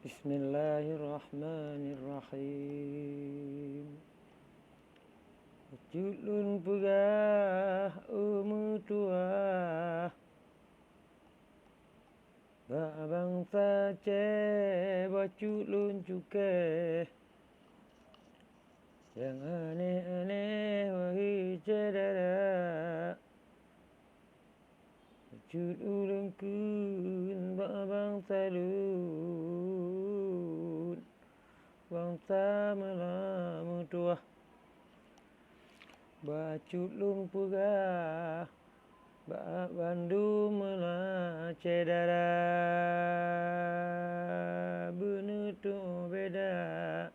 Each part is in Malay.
Bismillahirrahmanirrahim. Julun pegah tua, babang sace baculun cuke. Yang aneh-aneh wahai cedera, julun kun babang salut, bangsa melamu tua. Baculung pegah Bak Bandung melah cedera, bener tu beda.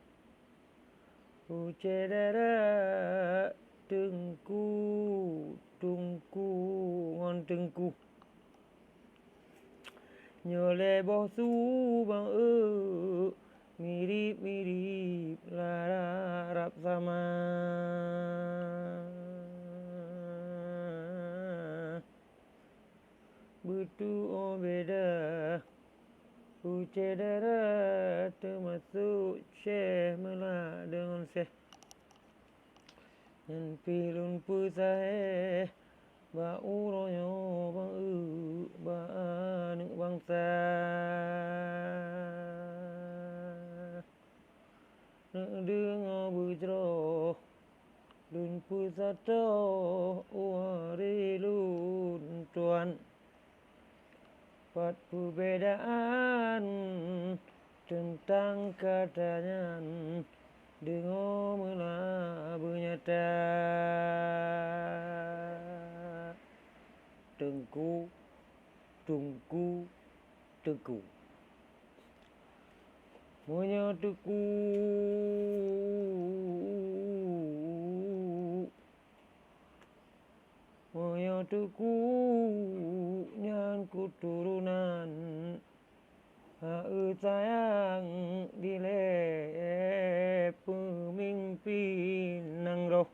Cedera tengku tungku ngon tengku. Nyole bosu bang mirip-mirip larap sama. Betul beda. Cedera termasuk Syekh melak dengan Syekh. Yang pilun pusaheh ba uronyo bang ba anak bangsa. Nak dengar bercerah lun pusata wari lun tuan. Buat perbedaan tentang katanya, dengar melah bernyata. Tengku, tungku, teku. Menyatuku menyatuku nyan keturunan. Sayang dile pemimpin nang roh.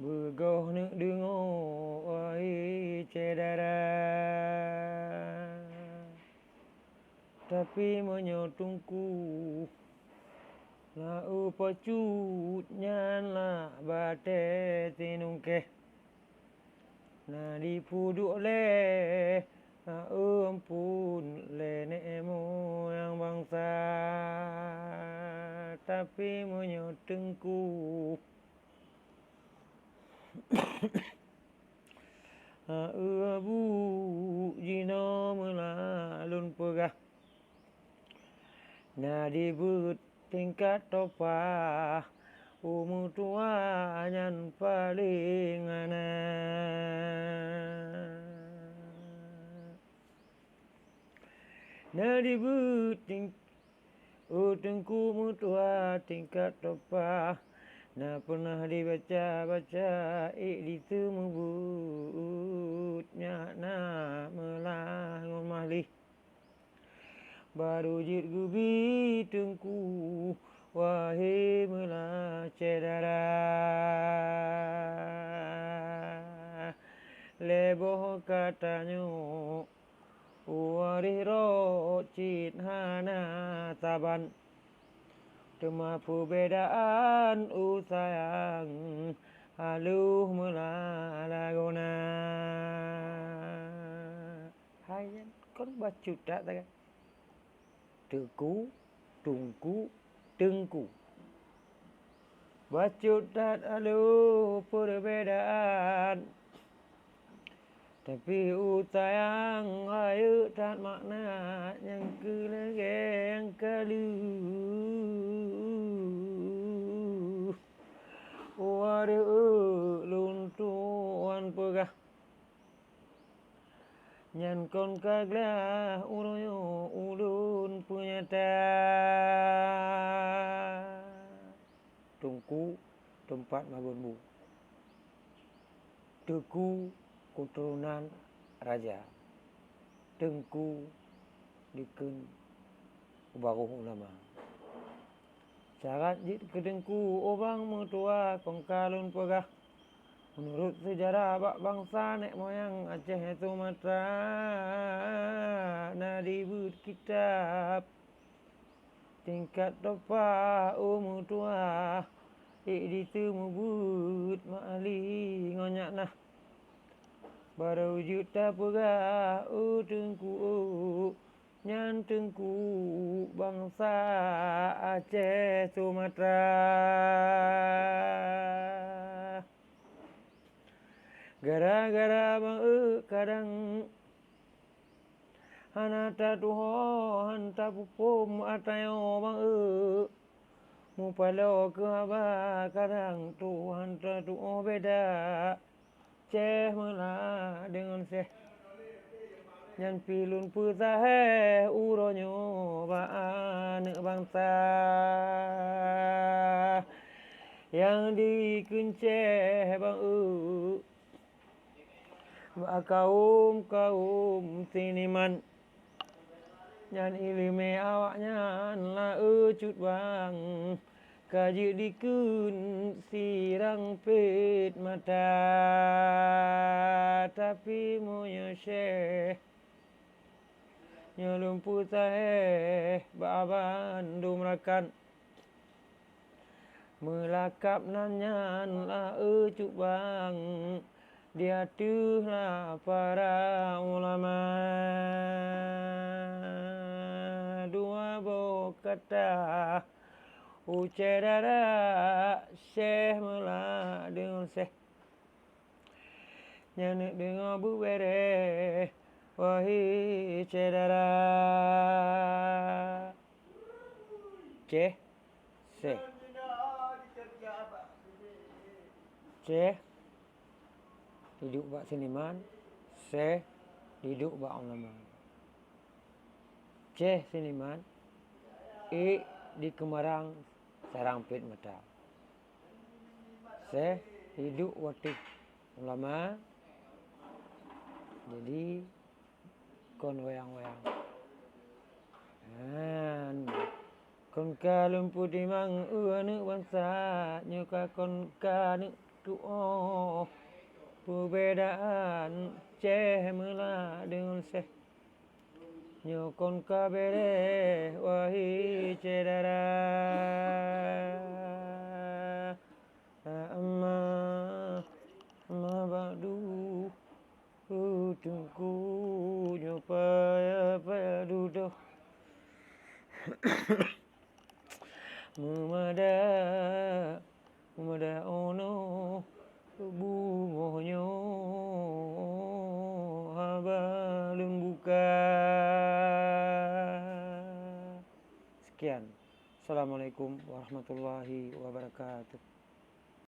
Begoh nak dengar wahai cedera, tapi menyotungku la upacut nyan la bate tinungkeh. Na dipuduk le ampun le moyang bangsa, tapi menyotungku abu jina melalun pegah. Na dibut tingkat topah umur tua nyan paling anak. Na dibut tengku mutua tingkat topah. Na pernah dibaca-baca ditemubutnya na melangon mahlih. Baru jit gubi tengku wahai melah cedera. Leboh katanya warih rocit hana taban. Tema perbedaan sayang aluh melah lagona. Hai con bacut tak tak. Teku, tungku, tengku. Bacut tak aluh perbedaan. Tapi sayang ayu tak makna yang kelegeng kalu. Wari lun tuan pegah. Nyan kon kaglah uroyo ulun punyata. Tungku tempat mabunmu. Teku keturunan raja. Tengku dikun baruh ulama. Syarat jit kedengku orang mertua kongkalun pegah. Menurut sejarah bak bangsa nek moyang Aceh Sumatra. Na ribut kitab tingkat topa umur tua di temu but mali ngonyak nah baru juta pegah tengku nyan tengku bangsa Aceh Sumatera gara-gara bang kadang hanata tuho hanta pupum atayo bang mupalo ke aba kadang tu hanta tuho beda ceh mela dengan seh nyan pilun pusahe uronyo ba anak bangsa yang dikenceh bang kaum siniman nyan ilime awaknya la cut bang kaji dikun sirang pit mata tapi moyo syekh nyolum putahe baban dumrakan melakap nanyan la cut bang dia tuhlah para ulama dua kata ucerara syekh mela dengan syekh nyanek dengan bubere wahai cerara syekh hidup bak seniman, syekh hidup bak ulama. Syekh seniman, di Kemarang sarang pit mata. Syekh hidup waktu ulama, jadi kon wayang-wayang. Kon ka lumpuh timang anak bangsa, nyuka kon ka nek tuo. Perbedaan ceh mela dengan syekh nyokon kabere wahai cedara amma badu tungku nyopaya padu doh Mumada ono bungonya belum buka. Sekian. Assalamualaikum warahmatullahi wabarakatuh.